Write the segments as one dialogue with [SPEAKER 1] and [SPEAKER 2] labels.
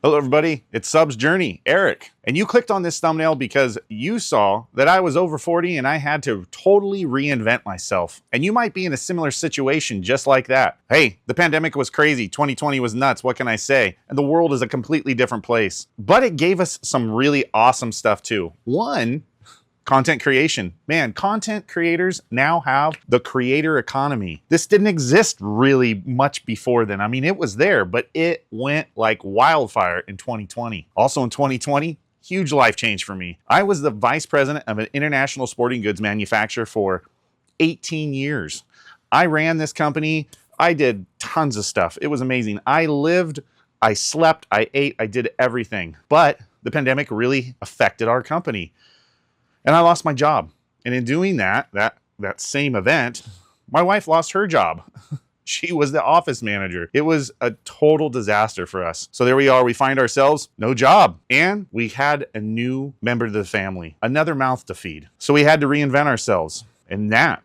[SPEAKER 1] Hello everybody, it's SubsJourney, Eric. And you clicked on this thumbnail because you saw that I was over 40 and I had to totally reinvent myself. And you might be in a similar situation just like that. Hey, the pandemic was crazy, 2020 was nuts, what can I say? And the world is a completely different place. But it gave us some really awesome stuff too. One, content creation. Man, content creators now have the creator economy. This didn't exist really much before then. I mean, it was there, but it went like wildfire in 2020. Also in 2020, huge life change for me. I was the vice president of an international sporting goods manufacturer for 18 years. I ran this company. I did tons of stuff. It was amazing. I lived, I slept, I ate, I did everything. But the pandemic really affected our company. And I lost my job. And in doing that same event, my wife lost her job. She was the office manager. It was a total disaster for us. So there we are. We find ourselves no job. And we had a new member of the family, another mouth to feed. So we had to reinvent ourselves. And that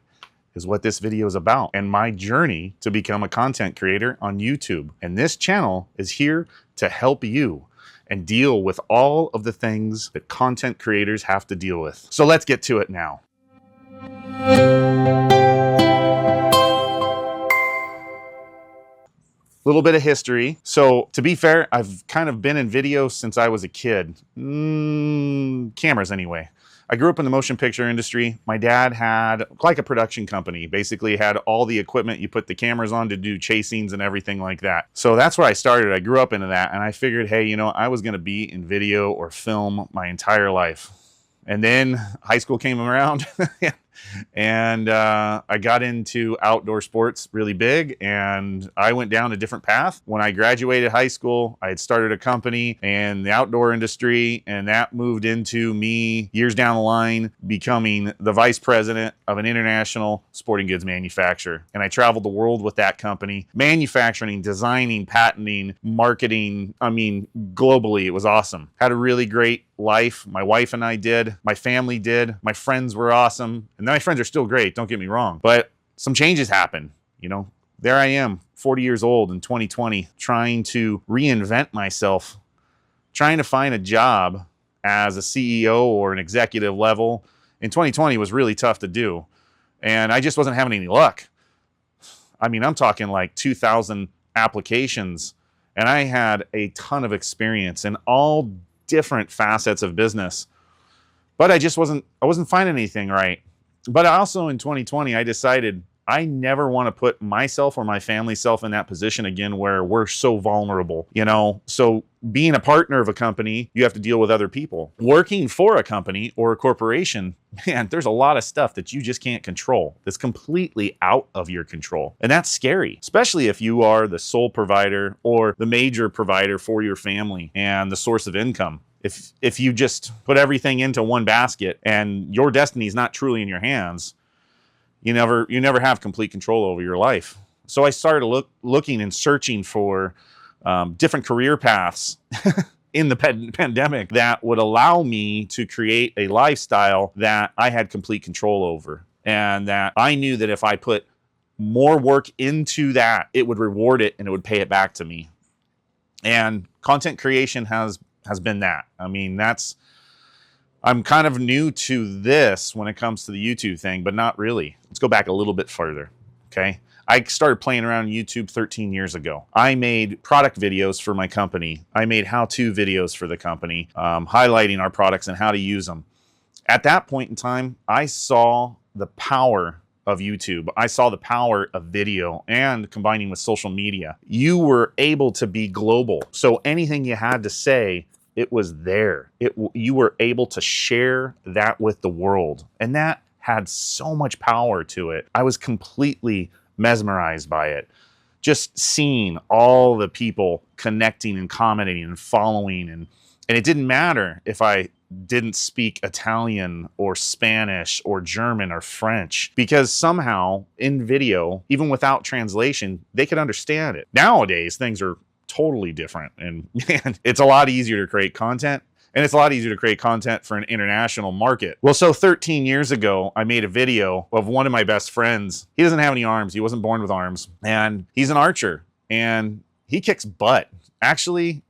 [SPEAKER 1] is what this video is about, and my journey to become a content creator on YouTube. And this channel is here to help you and deal with all of the things that content creators have to deal with. So let's get to it now. Little bit of history. So to be fair, I've kind of been in video since I was a kid. Cameras anyway. I grew up in the motion picture industry. My dad had like a production company, basically had all the equipment you put the cameras on to do chase scenes and everything like that. So that's where I started. I grew up into that and I figured, hey, you know, I was gonna be in video or film my entire life. And then high school came around and I got into outdoor sports really big, and I went down a different path. When I graduated high school, I had started a company in the outdoor industry, and that moved into me years down the line becoming the vice president of an international sporting goods manufacturer. And I traveled the world with that company, manufacturing, designing, patenting, marketing. I mean, globally, it was awesome. Had a really great life. My wife and I did. My family did. My friends were awesome. And my friends are still great, don't get me wrong. But some changes happened. You know, there I am, 40 years old in 2020, trying to reinvent myself, trying to find a job as a CEO or an executive level in 2020 was really tough to do. And I just wasn't having any luck. I mean, I'm talking like 2,000 applications, and I had a ton of experience in all different facets of business, but I wasn't finding anything right. But also in 2020, I decided I never want to put myself or my family's self in that position again where we're so vulnerable, you know? So being a partner of a company, you have to deal with other people. Working for a company or a corporation, man, there's a lot of stuff that you just can't control. That's completely out of your control. And that's scary, especially if you are the sole provider or the major provider for your family and the source of income. If you just put everything into one basket and your destiny is not truly in your hands, you never have complete control over your life. So I started looking and searching for different career paths in the pandemic that would allow me to create a lifestyle that I had complete control over, and that I knew that if I put more work into that, it would reward it and it would pay it back to me. And content creation has been that. I mean, I'm kind of new to this when it comes to the YouTube thing, but not really. Let's go back a little bit further, okay? I started playing around on YouTube 13 years ago. I made product videos for my company. I made how-to videos for the company, highlighting our products and how to use them. At that point in time, I saw the power of YouTube. I saw the power of video and combining with social media. You were able to be global. So anything you had to say, it was there. You were able to share that with the world. And that had so much power to it. I was completely mesmerized by it. Just seeing all the people connecting and commenting and following. And it didn't matter if I didn't speak Italian or Spanish or German or French, because somehow in video, even without translation, they could understand it. Nowadays, things are totally different, and man, it's a lot easier to create content, and it's a lot easier to create content for an international market. Well, so 13 years ago, I made a video of one of my best friends. He doesn't have any arms. He wasn't born with arms, and he's an archer, and he kicks butt. Actually,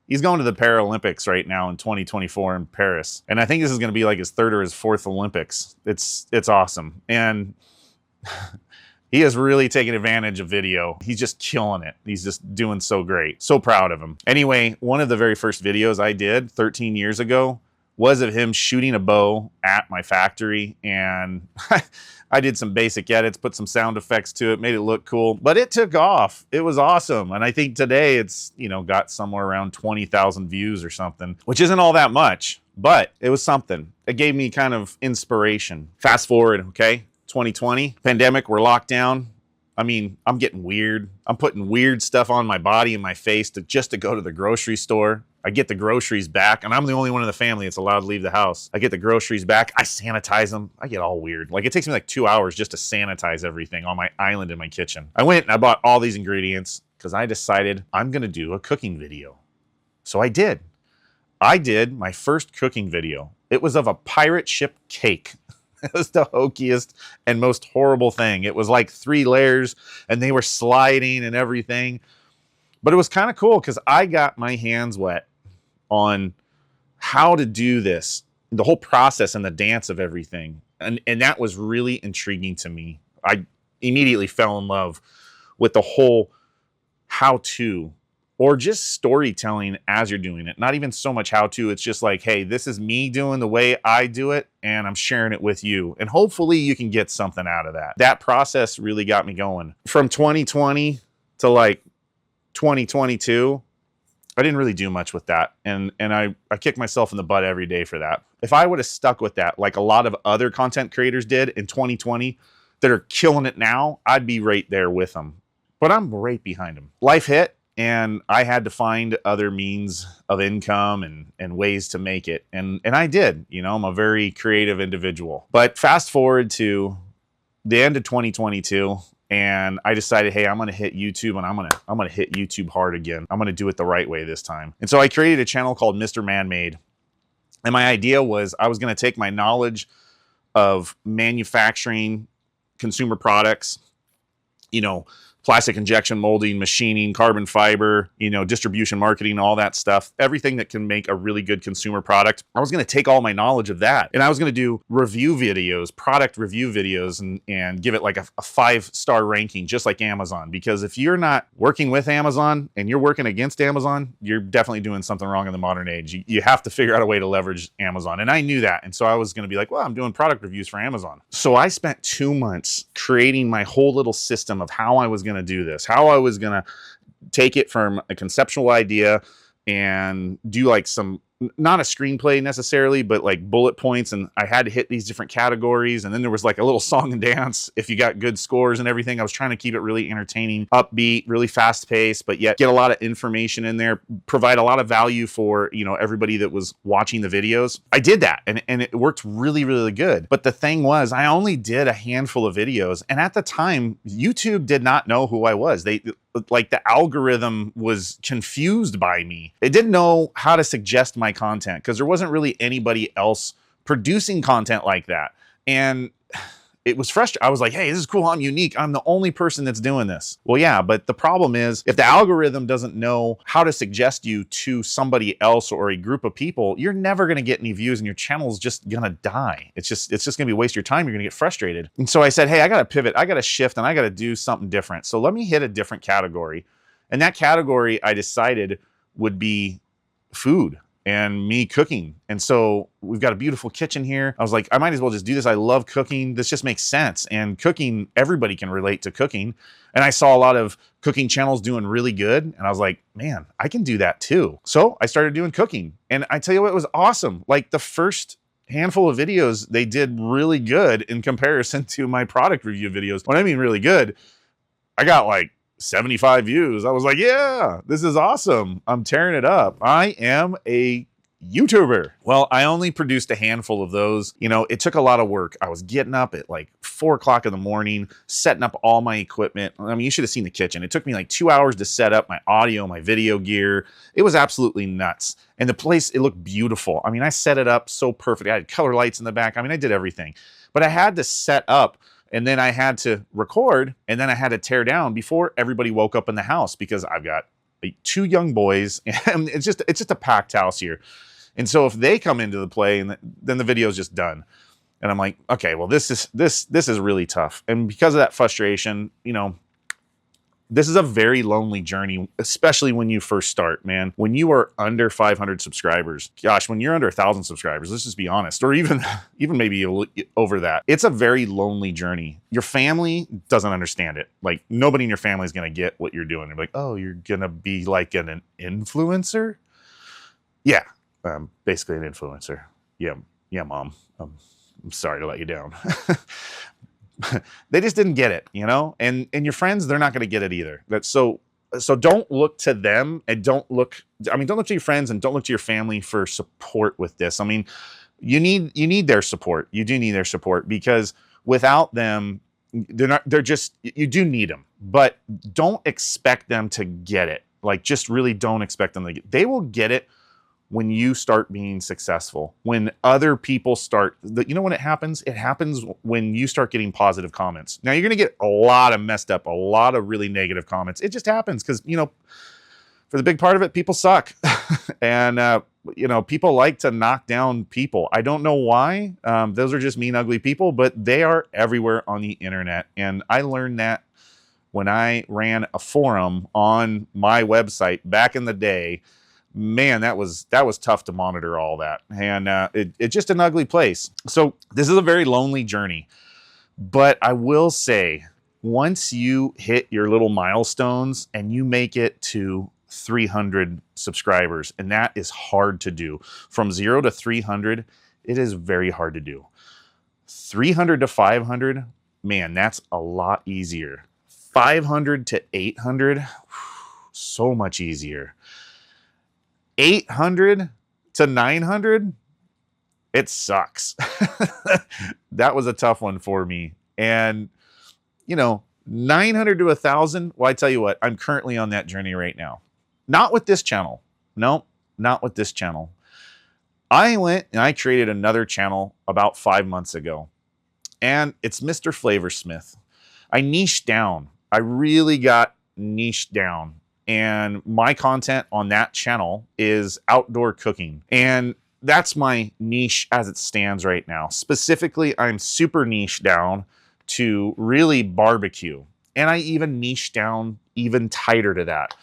[SPEAKER 1] He's going to the Paralympics right now in 2024 in Paris. And I think this is going to be like his 3rd or his 4th Olympics. It's awesome. And he has really taken advantage of video. He's just killing it. He's just doing so great. So proud of him. Anyway, one of the very first videos I did 13 years ago was of him shooting a bow at my factory. And I did some basic edits, put some sound effects to it, made it look cool, but it took off. It was awesome. And I think today it's, you know, got somewhere around 20,000 views or something, which isn't all that much, but it was something. It gave me kind of inspiration. Fast forward, okay, 2020, pandemic, we're locked down. I mean, I'm getting weird. I'm putting weird stuff on my body and my face just to go to the grocery store. I get the groceries back, and I'm the only one in the family that's allowed to leave the house. I get the groceries back. I sanitize them. I get all weird. Like, it takes me like 2 hours just to sanitize everything on my island in my kitchen. I went and I bought all these ingredients because I decided I'm going to do a cooking video. So I did. I did my first cooking video. It was of a pirate ship cake. It was the hokiest and most horrible thing. It was like 3 layers, and they were sliding and everything. But it was kind of cool because I got my hands wet on how to do this, the whole process and the dance of everything. And that was really intriguing to me. I immediately fell in love with the whole how-to, or just storytelling as you're doing it. Not even so much how-to, it's just like, hey, this is me doing the way I do it, and I'm sharing it with you. And hopefully you can get something out of that. That process really got me going. From 2020 to like 2022, I didn't really do much with that. And I kick myself in the butt every day for that. If I would have stuck with that, like a lot of other content creators did in 2020 that are killing it now, I'd be right there with them. But I'm right behind them. Life hit, and I had to find other means of income and ways to make it. And I did. You know, I'm a very creative individual. But fast forward to the end of 2022, and I decided, hey, I'm going to hit YouTube, and I'm going to hit YouTube hard again. I'm going to do it the right way this time. And so I created a channel called Mr. Man-Made. And my idea was I was going to take my knowledge of manufacturing consumer products, you know, plastic injection molding, machining, carbon fiber, you know, distribution, marketing, all that stuff, everything that can make a really good consumer product. I was going to take all my knowledge of that, and I was going to do review videos, product review videos, and give it like a 5-star ranking, just like Amazon. Because if you're not working with Amazon and you're working against Amazon, you're definitely doing something wrong in the modern age. You have to figure out a way to leverage Amazon. And I knew that. And so I was going to be like, well, I'm doing product reviews for Amazon. So I spent 2 months creating my whole little system of how I was going to do this, how I was going to take it from a conceptual idea and do like some, not a screenplay necessarily, but like bullet points. And I had to hit these different categories. And then there was like a little song and dance if you got good scores and everything. I was trying to keep it really entertaining, upbeat, really fast paced, but yet get a lot of information in there, provide a lot of value for, you know, everybody that was watching the videos. I did that, and it worked really, really good. But the thing was, I only did a handful of videos. And at the time, YouTube did not know who I was. Like the algorithm was confused by me. It didn't know how to suggest my content because there wasn't really anybody else producing content like that. And it was frustrating. I was like, hey, this is cool. I'm unique. I'm the only person that's doing this. Well, yeah, but the problem is if the algorithm doesn't know how to suggest you to somebody else or a group of people, you're never going to get any views and your channel's just going to die. It's just going to be a waste of your time. You're going to get frustrated. And so I said, hey, I got to pivot. I got to shift, and I got to do something different. So let me hit a different category. And that category I decided would be food and me cooking. And so we've got a beautiful kitchen here. I was like, I might as well just do this. I love cooking. This just makes sense. And cooking, everybody can relate to cooking. And I saw a lot of cooking channels doing really good. And I was like, man, I can do that too. So I started doing cooking. And I tell you what, it was awesome. Like the first handful of videos, they did really good in comparison to my product review videos. When I mean really good, I got like 75 views. I was like, yeah, this is awesome. I'm tearing it up. I am a YouTuber. Well, I only produced a handful of those. You know, it took a lot of work. I was getting up at like 4 o'clock in the morning, setting up all my equipment. I mean, you should have seen the kitchen. It took me like 2 hours to set up my audio, my video gear. It was absolutely nuts. And the place, it looked beautiful. I mean, I set it up so perfect. I had color lights in the back. I mean, I did everything. But I had to set up, and then I had to record, and then I had to tear down before everybody woke up in the house, because I've got two young boys, and it's just a packed house here. And so if they come into the play, and then the video is just done. And I'm like, okay, well, this is really tough. And because of that frustration, you know, this is a very lonely journey, especially when you first start, man. When you are under 500 subscribers, gosh, when you're under 1,000 subscribers, let's just be honest, or even maybe over that, it's a very lonely journey. Your family doesn't understand it. Like, nobody in your family is going to get what you're doing. They're like, oh, you're going to be like an influencer? Yeah, basically an influencer. Yeah, mom. I'm sorry to let you down. They just didn't get it, you know? And your friends, they're not going to get it either. So don't look to them, and don't look to your friends, and don't look to your family for support with this. I mean, you need their support. You do need their support, because without them, you do need them, but don't expect them to get it. Like, just really don't expect them to get it. They will get it when you start being successful, when other people start, you know when it happens? It happens when you start getting positive comments. Now, you're going to get a lot of messed up, a lot of really negative comments. It just happens because, you know, for the big part of it, people suck. And, you know, people like to knock down people. I don't know why. Those are just mean, ugly people, but they are everywhere on the internet. And I learned that when I ran a forum on my website back in the day. Man, that was tough to monitor all that. And it's just an ugly place. So this is a very lonely journey. But I will say, once you hit your little milestones and you make it to 300 subscribers, and that is hard to do. From 0 to 300, it is very hard to do. 300 to 500, man, that's a lot easier. 500 to 800, so much easier. 800 to 900, it sucks. That was a tough one for me. And, you know, 900 to 1,000, well, I tell you what, I'm currently on that journey right now. Not with this channel. No, not with this channel. I went and I created another channel about 5 months ago, and it's Mr. Flavorsmith. I niched down. I really got niched down. And my content on that channel is outdoor cooking. And that's my niche as it stands right now. Specifically, I'm super niche down to really barbecue. And I even niche down even tighter to that.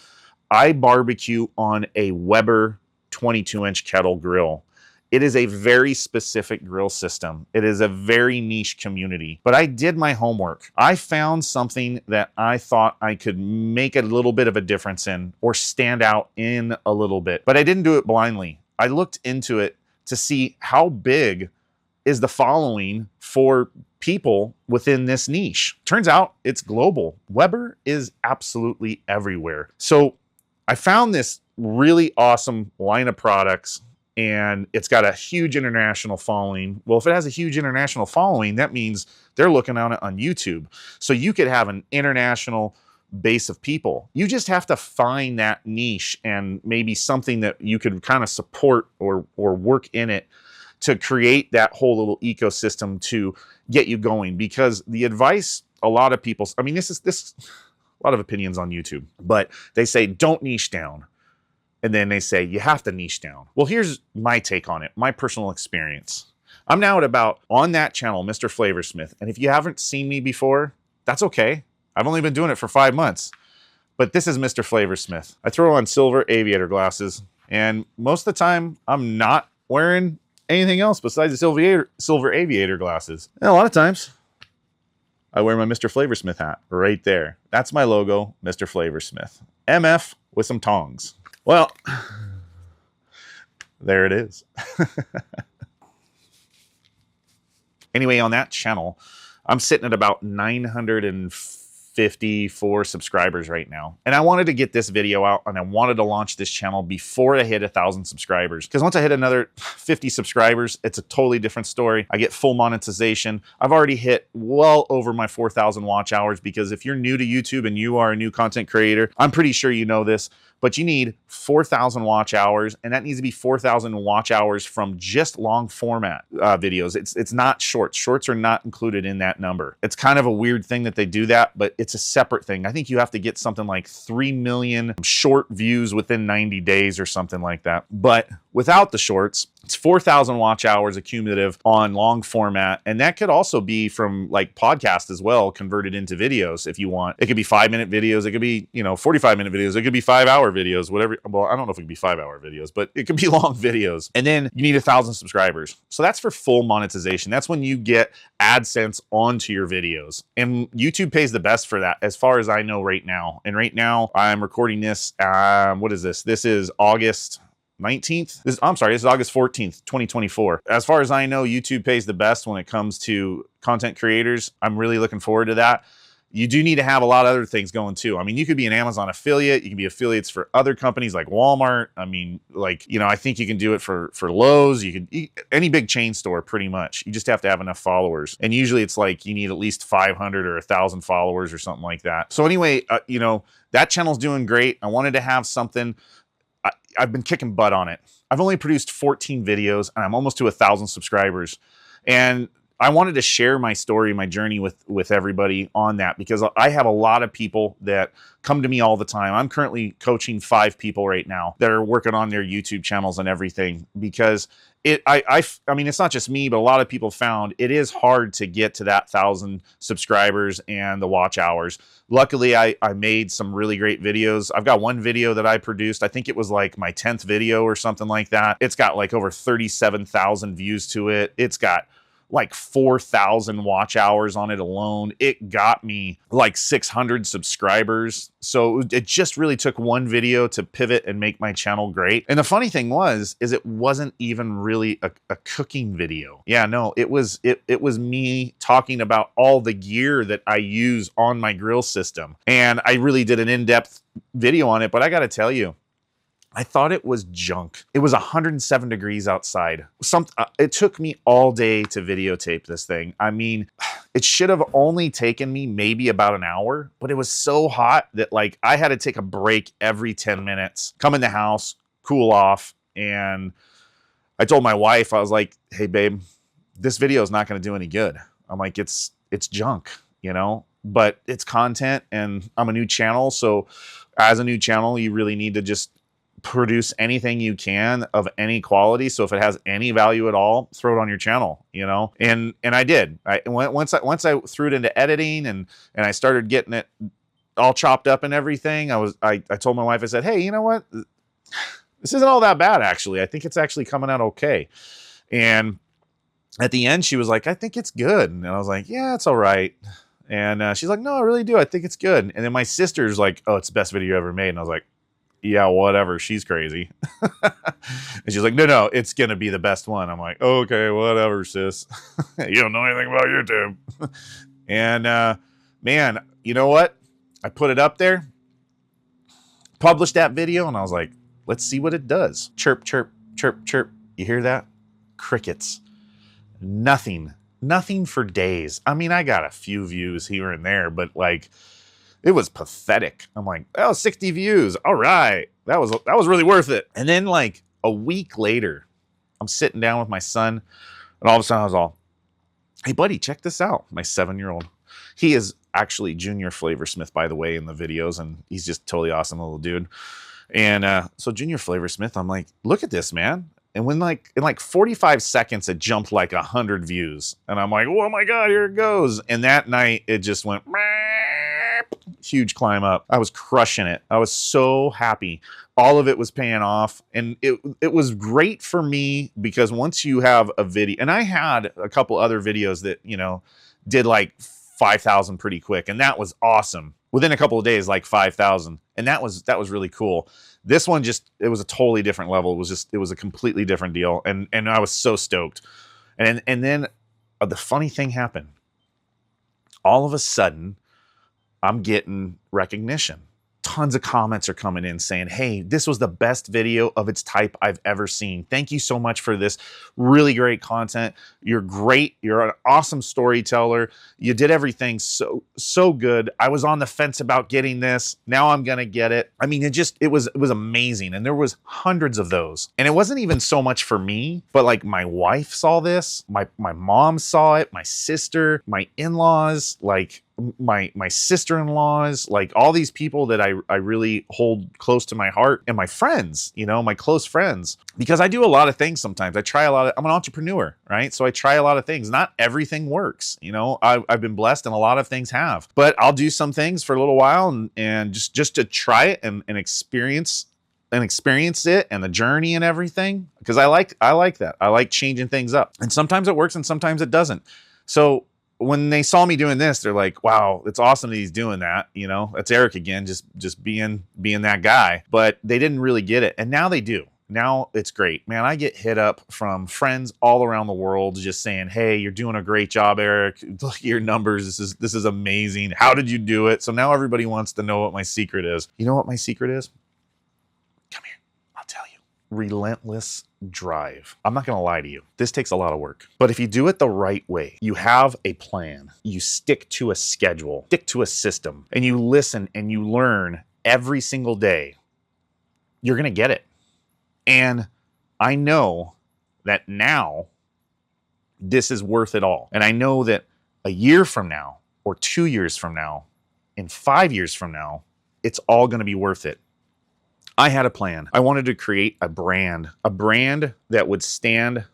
[SPEAKER 1] I barbecue on a Weber 22-inch kettle grill. It is a very specific grill system. It is a very niche community, but I did my homework. I found something that I thought I could make a little bit of a difference in, or stand out in a little bit, but I didn't do it blindly. I looked into it to see how big is the following for people within this niche. Turns out it's global. Weber is absolutely everywhere. So I found this really awesome line of products, and it's got a huge international following. Well, if it has a huge international following, that means they're looking at it on YouTube. So you could have an international base of people. You just have to find that niche and maybe something that you could kind of support or work in it to create that whole little ecosystem to get you going. Because the advice a lot of people, I mean, this a lot of opinions on YouTube, but they say don't niche down. And then they say, you have to niche down. Well, here's my take on it, my personal experience. I'm now at about, on that channel, Mr. Flavorsmith. And if you haven't seen me before, that's okay. I've only been doing it for 5 months. But this is Mr. Flavorsmith. I throw on silver aviator glasses. And most of the time, I'm not wearing anything else besides the silver aviator glasses. And a lot of times, I wear my Mr. Flavorsmith hat right there. That's my logo, Mr. Flavorsmith. MF with some tongs. Well, there it is. Anyway, on that channel, I'm sitting at about 954 subscribers right now. And I wanted to get this video out, and I wanted to launch this channel before I hit 1,000 subscribers. Because once I hit another 50 subscribers, it's a totally different story. I get full monetization. I've already hit well over my 4,000 watch hours, because if you're new to YouTube and you are a new content creator, I'm pretty sure you know this, but you need 4,000 watch hours, and that needs to be 4,000 watch hours from just long format videos. It's not shorts. Shorts are not included in that number. It's kind of a weird thing that they do that, but it's a separate thing. I think you have to get something like 3 million short views within 90 days or something like that. But without the shorts, it's 4,000 watch hours accumulative on long format. And that could also be from like podcast as well, converted into videos if you want. It could be 5-minute videos. It could be, 45-minute videos. It could be 5-hour videos, whatever. Well, I don't know if it could be 5-hour videos, but it could be long videos. And then you need 1,000 subscribers. So that's for full monetization. That's when you get AdSense onto your videos. And YouTube pays the best for that, as far as I know right now. And right now I'm recording this. What is this? This is August 19th. This is August 14th, 2024. As far as I know, YouTube pays the best when it comes to content creators. I'm really looking forward to that. You do need to have a lot of other things going too. I mean, you could be an Amazon affiliate. You can be affiliates for other companies like Walmart. I mean, I think you can do it for Lowe's. You can any big chain store pretty much. You just have to have enough followers. And usually it's like you need at least 500 or 1,000 followers or something like that. So anyway, that channel's doing great. I wanted to have something. I've been kicking butt on it. I've only produced 14 videos and I'm almost to 1,000 subscribers. And I wanted to share my story, my journey with everybody on that, because I have a lot of people that come to me all the time. I'm currently coaching 5 people right now that are working on their YouTube channels and everything, because I mean, it's not just me, but a lot of people found it is hard to get to that 1,000 subscribers and the watch hours. Luckily, I made some really great videos. I've got one video that I produced. I think it was like my 10th video or something like that. It's got like over 37,000 views to it. It's got like 4,000 watch hours on it alone. It got me like 600 subscribers. So it just really took one video to pivot and make my channel great. And the funny thing is it wasn't even really a cooking video. Yeah, no, it was me talking about all the gear that I use on my grill system. And I really did an in-depth video on it, but I got to tell you, I thought it was junk. It was 107 degrees outside. It took me all day to videotape this thing. I mean, it should have only taken me maybe about an hour, but it was so hot that like I had to take a break every 10 minutes, come in the house, cool off. And I told my wife, I was like, hey babe, this video is not going to do any good. I'm like, it's junk, but it's content and I'm a new channel. So as a new channel, you really need to just produce anything you can of any quality. So if it has any value at all, throw it on your channel, and I did. Once I threw it into editing and I started getting it all chopped up and everything, I told my wife, I said, hey, you know what? This isn't all that bad, actually. I think it's actually coming out okay. And at the end, she was like, I think it's good. And I was like, yeah, it's all right. And she's like, no, I really do. I think it's good. And then my sister's like, oh, it's the best video you ever made. And I was like, yeah, whatever. She's crazy. And she's like, no, it's going to be the best one. I'm like, okay, whatever, sis. You don't know anything about YouTube. And man, you know what? I put it up there, published that video, and I was like, let's see what it does. Chirp, chirp, chirp, chirp. You hear that? Crickets. Nothing for days. I mean, I got a few views here and there, but like, it was pathetic. I'm like, oh, 60 views. All right. That was really worth it. And then like a week later, I'm sitting down with my son, and all of a sudden I was all, hey buddy, check this out. My 7-year-old. He is actually Junior Flavorsmith, by the way, in the videos, and he's just totally awesome little dude. And so Junior Flavorsmith, I'm like, look at this, man. And when in 45 seconds, it jumped like 100 views. And I'm like, oh my God, here it goes. And that night it just went huge climb up. I was crushing it. I was so happy. All of it was paying off. And it was great for me, because once you have a video, and I had a couple other videos that, did like 5,000 pretty quick. And that was awesome. Within a couple of days, like 5,000. And that was really cool. This one it was a totally different level. It was a completely different deal. And I was so stoked. And then the funny thing happened. All of a sudden, I'm getting recognition. tons of comments are coming in saying, hey, this was the best video of its type I've ever seen. Thank you so much for this really great content. You're great. You're an awesome storyteller. You did everything so good. I was on the fence about getting this. Now I'm going to get it. I mean, it was amazing. And there was hundreds of those. And it wasn't even so much for me, but like my wife saw this. My mom saw it. My sister, my in-laws, like my sister-in-laws, like all these people that I really hold close to my heart, and my friends, you know, my close friends, because I do a lot of things sometimes. I'm an entrepreneur, right? So I try a lot of things. Not everything works, you know. I've been blessed and a lot of things have, but I'll do some things for a little while and just to try it and experience it and the journey and everything, because I like that. I like changing things up, and sometimes it works and sometimes it doesn't. So when they saw me doing this, they're like, wow, it's awesome that he's doing that. You know, that's Eric again, just being that guy. But they didn't really get it. And now they do. Now it's great, man. I get hit up from friends all around the world just saying, hey, you're doing a great job, Eric. Look at your numbers. This is amazing. How did you do it? So now everybody wants to know what my secret is. You know what my secret is? Come here, I'll tell you. Relentless drive. I'm not going to lie to you. This takes a lot of work. But if you do it the right way, you have a plan, you stick to a schedule, stick to a system, and you listen and you learn every single day, you're going to get it. And I know that now this is worth it all. And I know that a year from now, or 2 years from now, and 5 years from now, it's all going to be worth it. I had a plan. I wanted to create a brand that would stand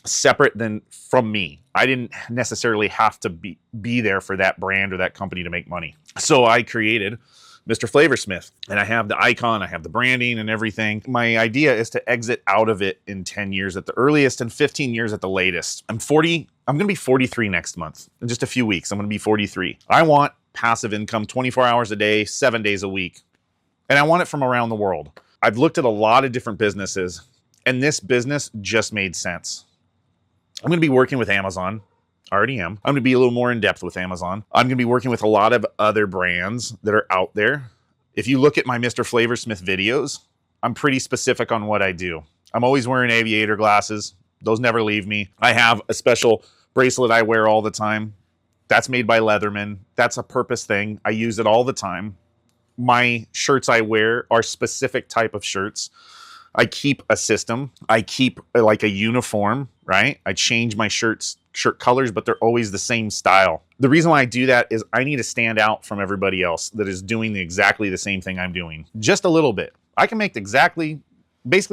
[SPEAKER 1] separate from me. I didn't necessarily have to be there for that brand or that company to make money. So I created Mr. Flavorsmith, and I have the icon, I have the branding and everything. My idea is to exit out of it in 10 years at the earliest and 15 years at the latest. I'm going to be 43 next month. In just a few weeks, I'm going to be 43. I want passive income 24 hours a day, 7 days a week. And I want it from around the world. I've looked at a lot of different businesses, and this business just made sense. I'm going to be working with Amazon. I already am. I'm going to be a little more in depth with Amazon. I'm going to be working with a lot of other brands that are out there. If you look at my Mr. Flavorsmith videos, I'm pretty specific on what I do. I'm always wearing aviator glasses. Those never leave me. I have a special bracelet I wear all the time. That's made by Leatherman. That's a purpose thing. I use it all the time. My shirts I wear are specific type of shirts. I keep a system. I keep like a uniform, right? I change my shirt colors, but they're always the same style. The reason why I do that is I need to stand out from everybody else that is doing exactly the same thing I'm doing. Just a little bit. I can make basically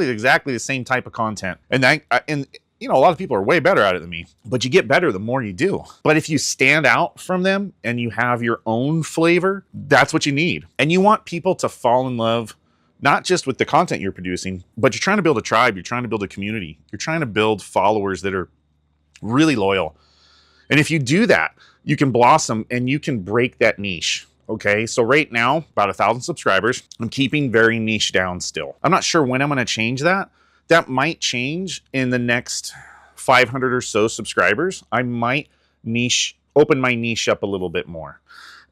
[SPEAKER 1] exactly the same type of content. And you know, a lot of people are way better at it than me, but you get better the more you do. But if you stand out from them and you have your own flavor, that's what you need. And you want people to fall in love, not just with the content you're producing, but you're trying to build a tribe. You're trying to build a community. You're trying to build followers that are really loyal. And if you do that, you can blossom and you can break that niche. Okay, so right now, about 1,000 subscribers. I'm keeping very niche down still. I'm not sure when I'm going to change that. That might change in the next 500 or so subscribers. I might open my niche up a little bit more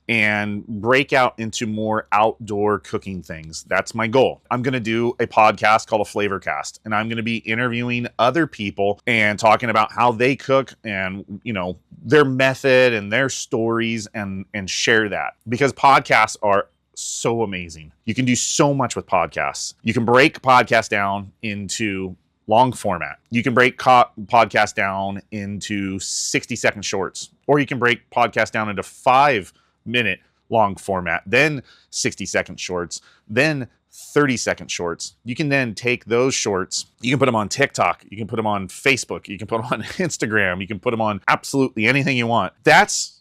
[SPEAKER 1] and break out into more outdoor cooking things. That's my goal. I'm going to do a podcast called a Flavor Cast, and I'm going to be interviewing other people and talking about how they cook and, you know, their method and their stories and share that, because podcasts are so amazing. You can do so much with podcasts. You can break podcasts down into long format. You can break podcasts down into 60-second shorts, or you can break podcasts down into 5-minute long format, then 60-second shorts, then 30-second shorts. You can then take those shorts, you can put them on TikTok, you can put them on Facebook, you can put them on Instagram, you can put them on absolutely anything you want. That's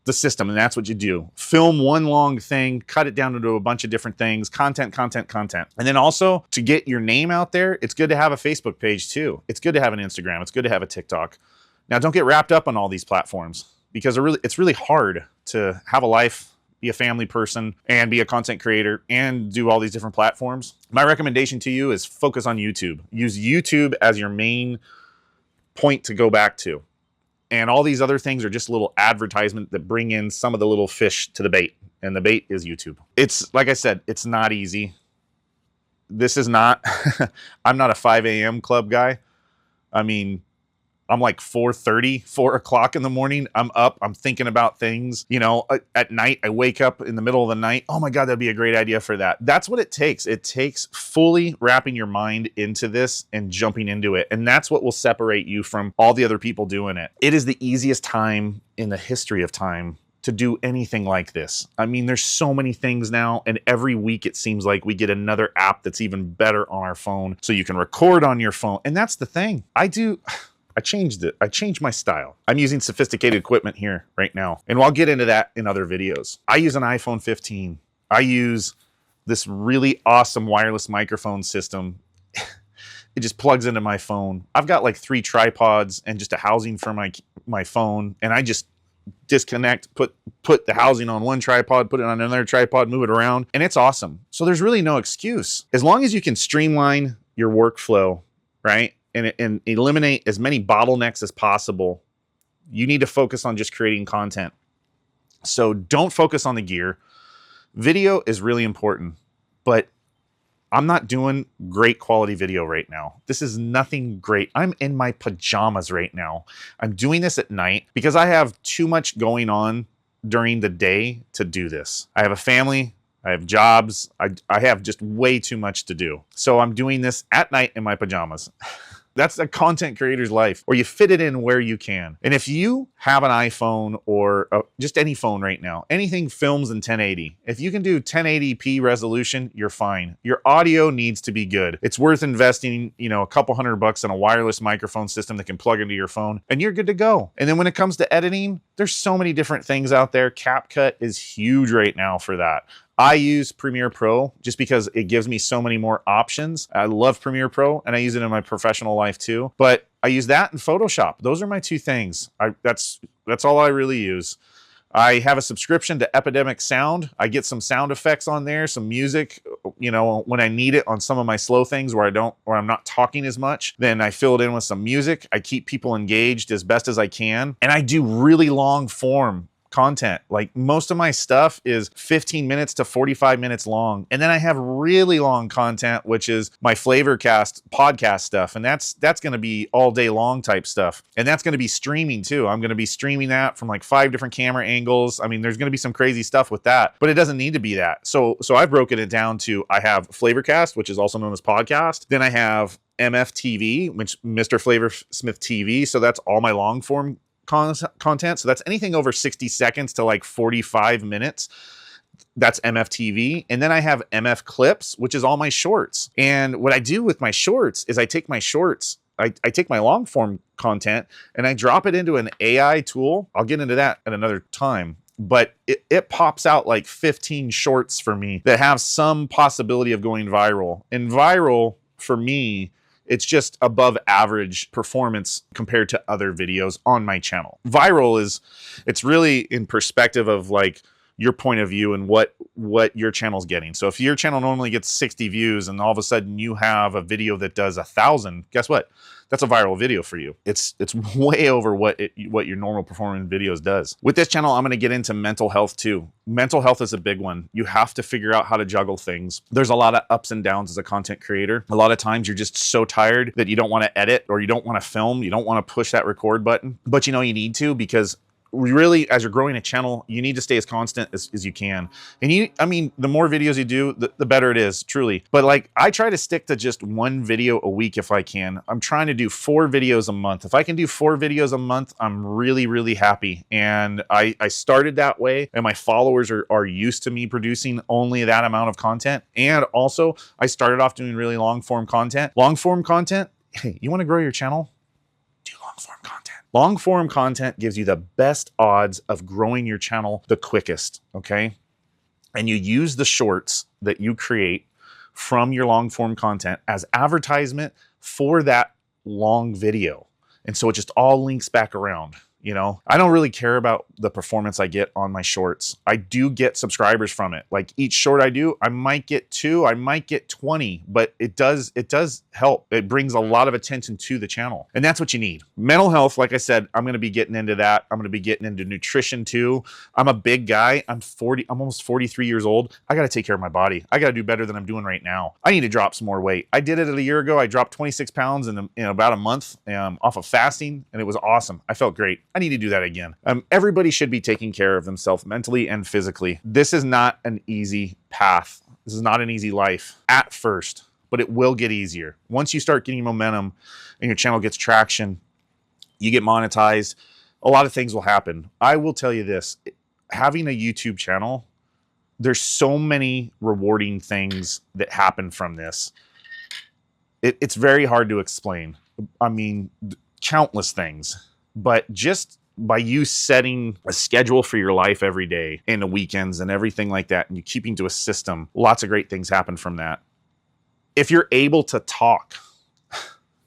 [SPEAKER 1] the system, and that's what you do. Film one long thing, cut it down into a bunch of different things, content. And then also, to get your name out there, it's good to have a Facebook page too. It's good to have an Instagram. It's good to have a TikTok. Now, don't get wrapped up on all these platforms, because it's really hard to have a life, be a family person, and be a content creator, and do all these different platforms. My recommendation to you is focus on YouTube. Use YouTube as your main point to go back to. And all these other things are just a little advertisement that bring in some of the little fish to the bait. And the bait is YouTube. It's, like I said, it's not easy. This is not, I'm not a 5 a.m. club guy. I mean, I'm like 4:30, 4 o'clock in the morning. I'm up. I'm thinking about things. You know, at night, I wake up in the middle of the night. Oh my God, that'd be a great idea for that. That's what it takes. It takes fully wrapping your mind into this and jumping into it. And that's what will separate you from all the other people doing it. It is the easiest time in the history of time to do anything like this. I mean, there's so many things now, and every week it seems like we get another app that's even better on our phone, so you can record on your phone. And that's the thing. I changed it. I changed my style. I'm using sophisticated equipment here right now. And I'll get into that in other videos. I use an iPhone 15. I use this really awesome wireless microphone system. It just plugs into my phone. I've got like 3 tripods and just a housing for my phone. And I just disconnect, put the housing on one tripod, put it on another tripod, move it around. And it's awesome. So there's really no excuse. As long as you can streamline your workflow, right? And eliminate as many bottlenecks as possible, you need to focus on just creating content. So don't focus on the gear. Video is really important, but I'm not doing great quality video right now. This is nothing great. I'm in my pajamas right now. I'm doing this at night because I have too much going on during the day to do this. I have a family. I have jobs. I have just way too much to do. So I'm doing this at night in my pajamas. That's a content creator's life, or you fit it in where you can. And if you have an iPhone or just any phone right now, anything films in 1080, if you can do 1080p resolution, you're fine. Your audio needs to be good. It's worth investing, you know, a couple $100 in a wireless microphone system that can plug into your phone, and you're good to go. And then when it comes to editing, there's so many different things out there. CapCut is huge right now for that. I use Premiere Pro just because it gives me so many more options. I love Premiere Pro, and I use it in my professional life too. But I use that and Photoshop. Those are my 2 things. That's all I really use. I have a subscription to Epidemic Sound. I get some sound effects on there, some music, you know, when I need it on some of my slow things where I'm not talking as much. Then I fill it in with some music. I keep people engaged as best as I can. And I do really long form content. Like most of my stuff is 15 minutes to 45 minutes long. And then I have really long content, which is my Flavorcast podcast stuff. And that's going to be all day long type stuff. And that's going to be streaming too. I'm going to be streaming that from like 5 different camera angles. I mean, there's going to be some crazy stuff with that, but it doesn't need to be that. So I've broken it down to, I have Flavorcast, which is also known as podcast. Then I have MFTV, which Mr. Flavorsmith TV. So that's all my long form content. So that's anything over 60 seconds to like 45 minutes. That's MFTV. And then I have MF Clips, which is all my shorts. And what I do with my shorts is I take my shorts, I take my long form content and I drop it into an AI tool. I'll get into that at another time. But it pops out like 15 shorts for me that have some possibility of going viral. And viral for me, it's just above average performance compared to other videos on my channel. Viral it's really in perspective of like your point of view and what your channel's getting. So if your channel normally gets 60 views and all of a sudden you have a video that does 1,000, guess what? That's a viral video for you. It's way over what your normal performing videos does. With this channel, I'm going to get into mental health too. Mental health is a big one. You have to figure out how to juggle things. There's a lot of ups and downs as a content creator. A lot of times you're just so tired that you don't want to edit or you don't want to film. You don't want to push that record button, but you know you need to, because really, as you're growing a channel, you need to stay as constant as you can. And I mean, the more videos you do, the better it is, truly. But like, I try to stick to just 1 video a week if I can. I'm trying to do 4 videos a month. If I can do 4 videos a month, I'm really, really happy. And I started that way, and my followers are used to me producing only that amount of content. And also, I started off doing really long form content. Long form content, hey, you want to grow your channel? Do long form content. Long form content gives you the best odds of growing your channel the quickest, okay? And you use the shorts that you create from your long form content as advertisement for that long video. And so it just all links back around. You know, I don't really care about the performance I get on my shorts. I do get subscribers from it. Like each short I do, I might get 2, I might get 20, but it does help. It brings a lot of attention to the channel. And that's what you need. Mental health, like I said, I'm going to be getting into that. I'm going to be getting into nutrition too. I'm a big guy. I'm almost 43 years old. I got to take care of my body. I got to do better than I'm doing right now. I need to drop some more weight. I did it a year ago. I dropped 26 pounds in about a month off of fasting, and it was awesome. I felt great. I need to do that again. Everybody should be taking care of themselves mentally and physically. This is not an easy path. This is not an easy life at first, but it will get easier. Once you start getting momentum and your channel gets traction, you get monetized, a lot of things will happen. I will tell you this, having a YouTube channel, there's so many rewarding things that happen from this. It's very hard to explain. I mean, countless things. But just by you setting a schedule for your life every day and the weekends and everything like that, and you keeping to a system, lots of great things happen from that. If you're able to talk,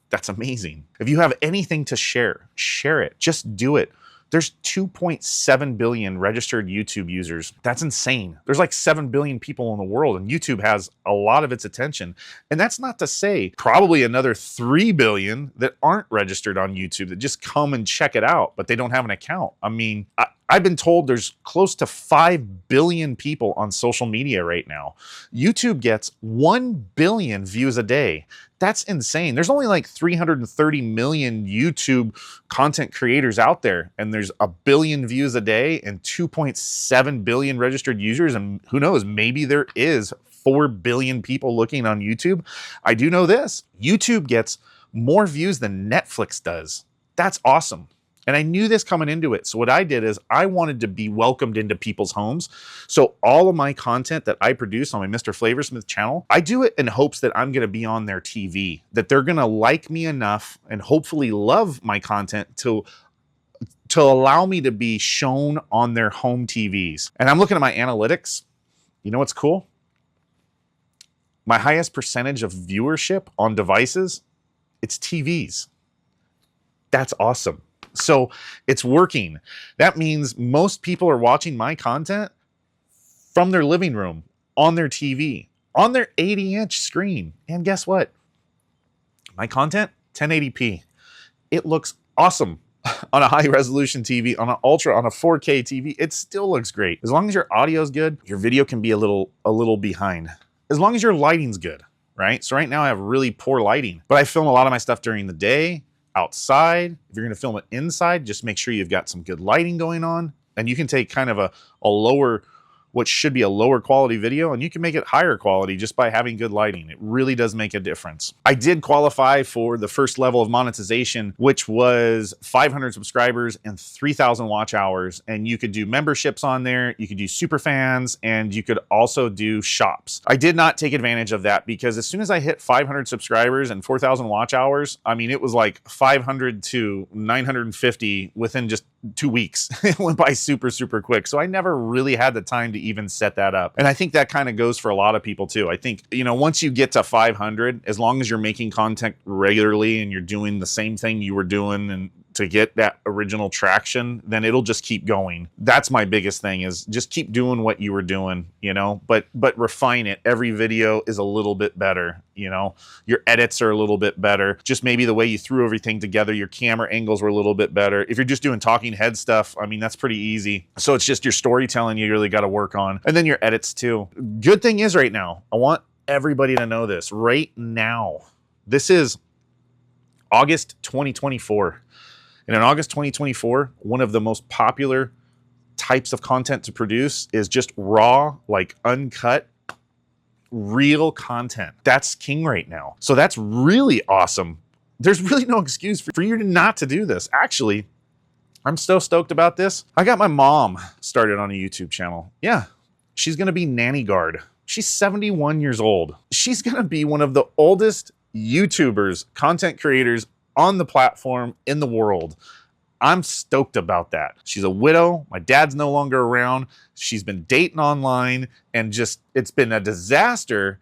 [SPEAKER 1] that's amazing. If you have anything to share, share it. Just do it. There's 2.7 billion registered YouTube users. That's insane. There's like 7 billion people in the world, and YouTube has a lot of its attention. And that's not to say probably another 3 billion that aren't registered on YouTube that just come and check it out, but they don't have an account. I mean, I've been told there's close to 5 billion people on social media right now. YouTube gets 1 billion views a day. That's insane. There's only like 330 million YouTube content creators out there, and there's 1 billion views a day and 2.7 billion registered users. And who knows, maybe there is 4 billion people looking on YouTube. I do know this, YouTube gets more views than Netflix does. That's awesome. And I knew this coming into it. So what I did is I wanted to be welcomed into people's homes. So all of my content that I produce on my Mr. Flavorsmith channel, I do it in hopes that I'm going to be on their TV, that they're going to like me enough and hopefully love my content to allow me to be shown on their home TVs. And I'm looking at my analytics. You know what's cool? My highest percentage of viewership on devices, it's TVs. That's awesome. So it's working. That means most people are watching my content from their living room, on their TV, on their 80-inch screen. And guess what? My content, 1080p. It looks awesome on a high-resolution TV, on an ultra, on a 4K TV. It still looks great. As long as your audio is good, your video can be a little behind. As long as your lighting's good, right? So right now I have really poor lighting, but I film a lot of my stuff during the day, outside. If you're going to film it inside, just make sure you've got some good lighting going on, and you can take kind of a lower, what should be a lower quality video, and you can make it higher quality just by having good lighting. It really does make a difference. I did qualify for the first level of monetization, which was 500 subscribers and 3,000 watch hours. And you could do memberships on there. You could do super fans, and you could also do shops. I did not take advantage of that because as soon as I hit 500 subscribers and 4,000 watch hours, I mean, it was like 500 to 950 within just 2 weeks. It went by super, super quick. So I never really had the time to even set that up. And I think that kind of goes for a lot of people too. I think, you know, once you get to 500, as long as you're making content regularly and you're doing the same thing you were doing and to get that original traction, then it'll just keep going. That's my biggest thing, is just keep doing what you were doing, you know, but refine it. Every video is a little bit better, you know, your edits are a little bit better. Just maybe the way you threw everything together, your camera angles were a little bit better. If you're just doing talking head stuff, I mean, that's pretty easy. So it's just your storytelling you really got to work on. And then your edits too. Good thing is right now, I want everybody to know this right now. This is August 2024. And in August 2024, one of the most popular types of content to produce is just raw, like uncut, real content. That's king right now. So that's really awesome. There's really no excuse for you not to do this. Actually, I'm so stoked about this. I got my mom started on a YouTube channel. Yeah, she's gonna be Nanny Guard. She's 71 years old. She's gonna be one of the oldest YouTubers, content creators on the platform in the world. I'm stoked about that. She's a widow. My dad's no longer around. She's been dating online, and just, it's been a disaster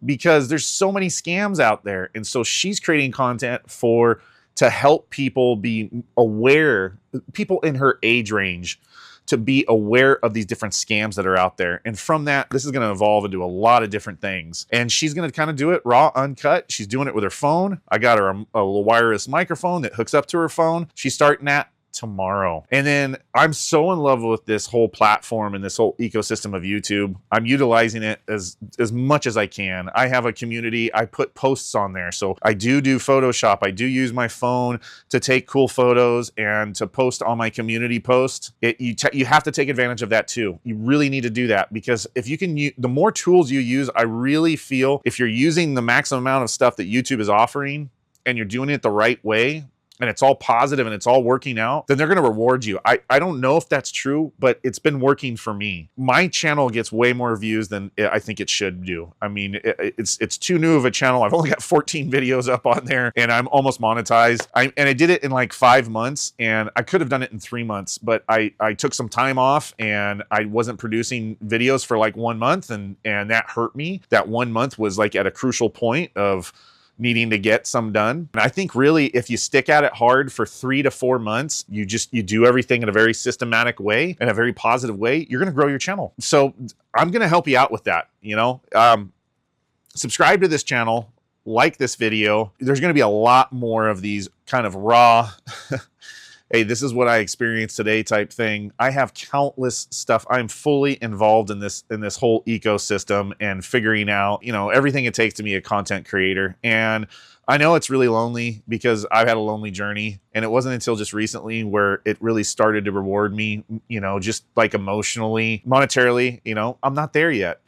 [SPEAKER 1] because there's so many scams out there. And so she's creating content for to help people be aware, people in her age range, to be aware of these different scams that are out there. And from that, this is going to evolve into a lot of different things. And she's going to kind of do it raw, uncut. She's doing it with her phone. I got her a wireless microphone that hooks up to her phone. She's starting that tomorrow. And then I'm so in love with this whole platform and this whole ecosystem of YouTube. I'm utilizing it as much as I can. I have a community. I put posts on there. So I do Photoshop. I do use my phone to take cool photos and to post on my community post. You have to take advantage of that too. You really need to do that, because if you can, the more tools you use, I really feel if you're using the maximum amount of stuff that YouTube is offering and you're doing it the right way, and it's all positive and it's all working out, then they're going to reward you. I don't know if that's true, but it's been working for me. My channel gets way more views than I think it should do. I mean, it's too new of a channel. I've only got 14 videos up on there and I'm almost monetized. And I did it in like 5 months, and I could have done it in 3 months, but I took some time off and I wasn't producing videos for like 1 month, and that hurt me. That 1 month was like at a crucial point of needing to get some done. And I think really if you stick at it hard for 3 to 4 months, you do everything in a very systematic way, in a very positive way, you're going to grow your channel. So I'm going to help you out with that. Subscribe to this channel, like this video. There's going to be a lot more of these kind of raw, hey, this is what I experienced today type thing. I have countless stuff. I'm fully involved in this whole ecosystem and figuring out, everything it takes to be a content creator. And I know it's really lonely because I've had a lonely journey, and it wasn't until just recently where it really started to reward me, just like emotionally, monetarily. I'm not there yet.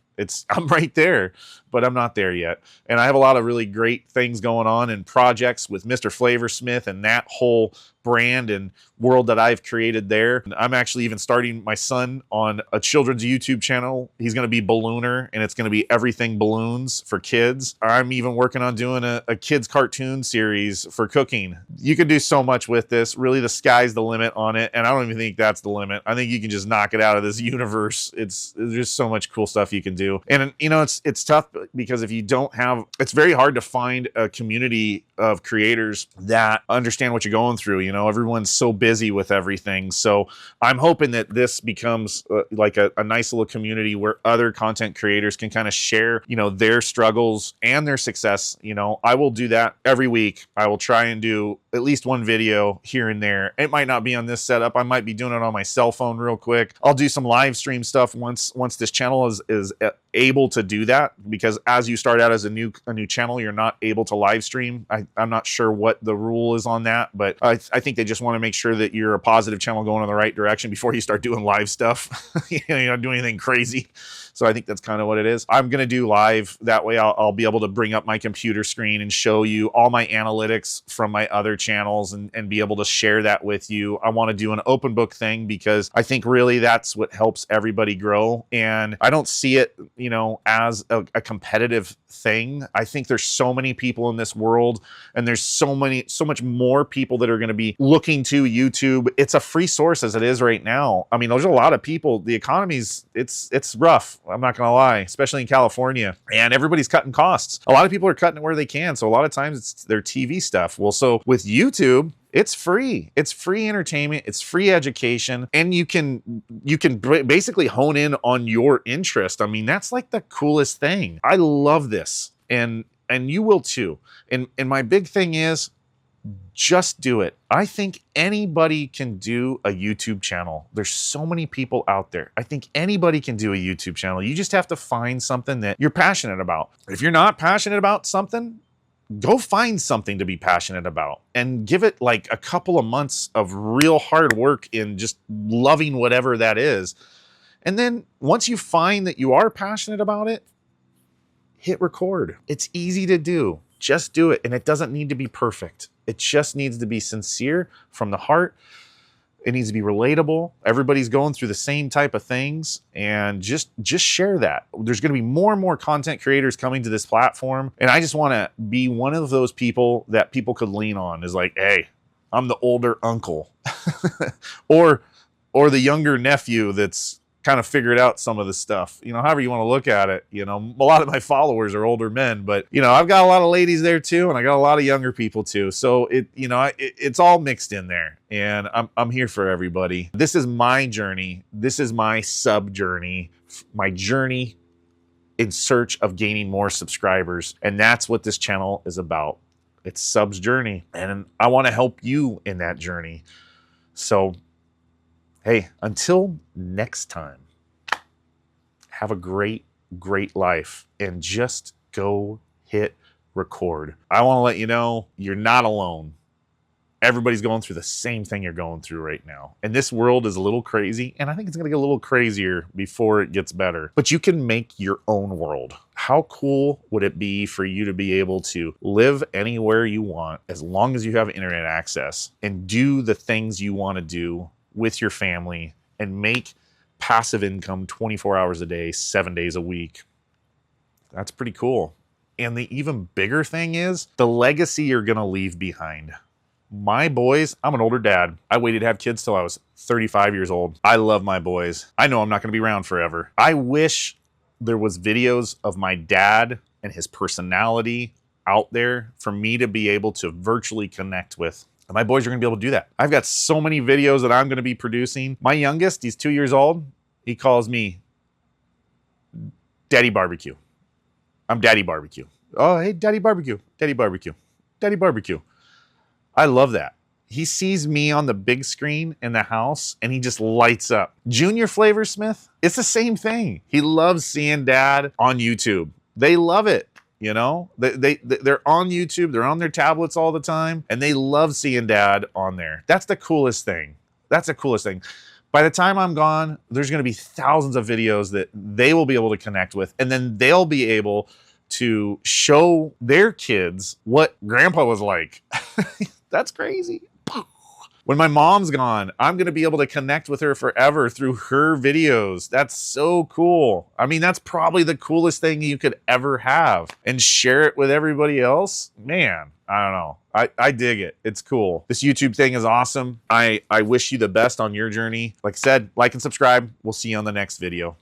[SPEAKER 1] I'm right there, but I'm not there yet. And I have a lot of really great things going on and projects with Mr. Flavorsmith and that whole brand and world that I've created there. And I'm actually even starting my son on a children's YouTube channel. He's going to be Ballooner, and it's going to be everything balloons for kids. I'm even working on doing a kids cartoon series for cooking. You can do so much with this. Really, the sky's the limit on it. And I don't even think that's the limit. I think you can just knock it out of this universe. There's just so much cool stuff you can do. And it's tough because if you don't have, it's very hard to find a community of creators that understand what you're going through. Everyone's so busy with everything. So I'm hoping that this becomes like a nice little community where other content creators can kind of share, their struggles and their success. I will do that every week. I will try and do at least one video here and there. It might not be on this setup. I might be doing it on my cell phone real quick. I'll do some live stream stuff once this channel is able to do that, because as you start out as a new channel, you're not able to live stream. I'm not sure what the rule is on that, but I think they just want to make sure that you're a positive channel going in the right direction before you start doing live stuff. You're not doing anything crazy. So I think that's kind of what it is. I'm going to do live. That way I'll be able to bring up my computer screen and show you all my analytics from my other channels and be able to share that with you. I want to do an open book thing because I think really that's what helps everybody grow. And I don't see it, as a competitive thing. I think there's so many people in this world, and there's so much more people that are going to be looking to YouTube. It's a free source as it is right now. I mean, there's a lot of people, the economy's, it's rough. I'm not going to lie, especially in California, and everybody's cutting costs. A lot of people are cutting it where they can. So a lot of times it's their TV stuff. Well, so with YouTube, it's free. It's free entertainment. It's free education. And you can basically hone in on your interest. I mean, that's like the coolest thing. I love this. And you will too. And my big thing is just do it. I think anybody can do a YouTube channel. There's so many people out there. I think anybody can do a YouTube channel. You just have to find something that you're passionate about. If you're not passionate about something, go find something to be passionate about and give it like a couple of months of real hard work in just loving whatever that is. And then once you find that you are passionate about it, hit record. It's easy to do. Just do it. And it doesn't need to be perfect. It just needs to be sincere from the heart. It needs to be relatable. Everybody's going through the same type of things, and just share that. There's going to be more and more content creators coming to this platform, and I just want to be one of those people that people could lean on. Is like, hey, I'm the older uncle, or the younger nephew that's kind of figured out some of the stuff, you know, however you want to look at it. You know, a lot of my followers are older men, but you know, I've got a lot of ladies there too, and I got a lot of younger people too. So it's all mixed in there, and I'm here for everybody. This is my journey. This is my SubsJourney, my journey in search of gaining more subscribers. And that's what this channel is about. It's SubsJourney, and I want to help you in that journey. So, hey, until next time, have a great, great life, and just go hit record. I want to let you know you're not alone. Everybody's going through the same thing you're going through right now. And this world is a little crazy, and I think it's going to get a little crazier before it gets better. But you can make your own world. How cool would it be for you to be able to live anywhere you want as long as you have internet access and do the things you want to do with your family and make passive income 24 hours a day, 7 days a week? That's pretty cool. And the even bigger thing is the legacy you're going to leave behind. My boys, I'm an older dad. I waited to have kids till I was 35 years old. I love my boys. I know I'm not going to be around forever. I wish there was videos of my dad and his personality out there for me to be able to virtually connect with. And my boys are going to be able to do that. I've got so many videos that I'm going to be producing. My youngest, he's 2 years old. He calls me Daddy Barbecue. I'm Daddy Barbecue. Oh, hey, Daddy Barbecue. Daddy Barbecue. Daddy Barbecue. I love that. He sees me on the big screen in the house and he just lights up. Junior Flavor Smith, it's the same thing. He loves seeing dad on YouTube. They love it. You know, they're on YouTube. They're on their tablets all the time, and they love seeing dad on there. That's the coolest thing. That's the coolest thing. By the time I'm gone, there's going to be thousands of videos that they will be able to connect with, and then they'll be able to show their kids what grandpa was like. That's crazy. When my mom's gone, I'm going to be able to connect with her forever through her videos. That's so cool. I mean, that's probably the coolest thing you could ever have. And share it with everybody else. Man, I don't know. I dig it. It's cool. This YouTube thing is awesome. I wish you the best on your journey. Like I said, like and subscribe. We'll see you on the next video.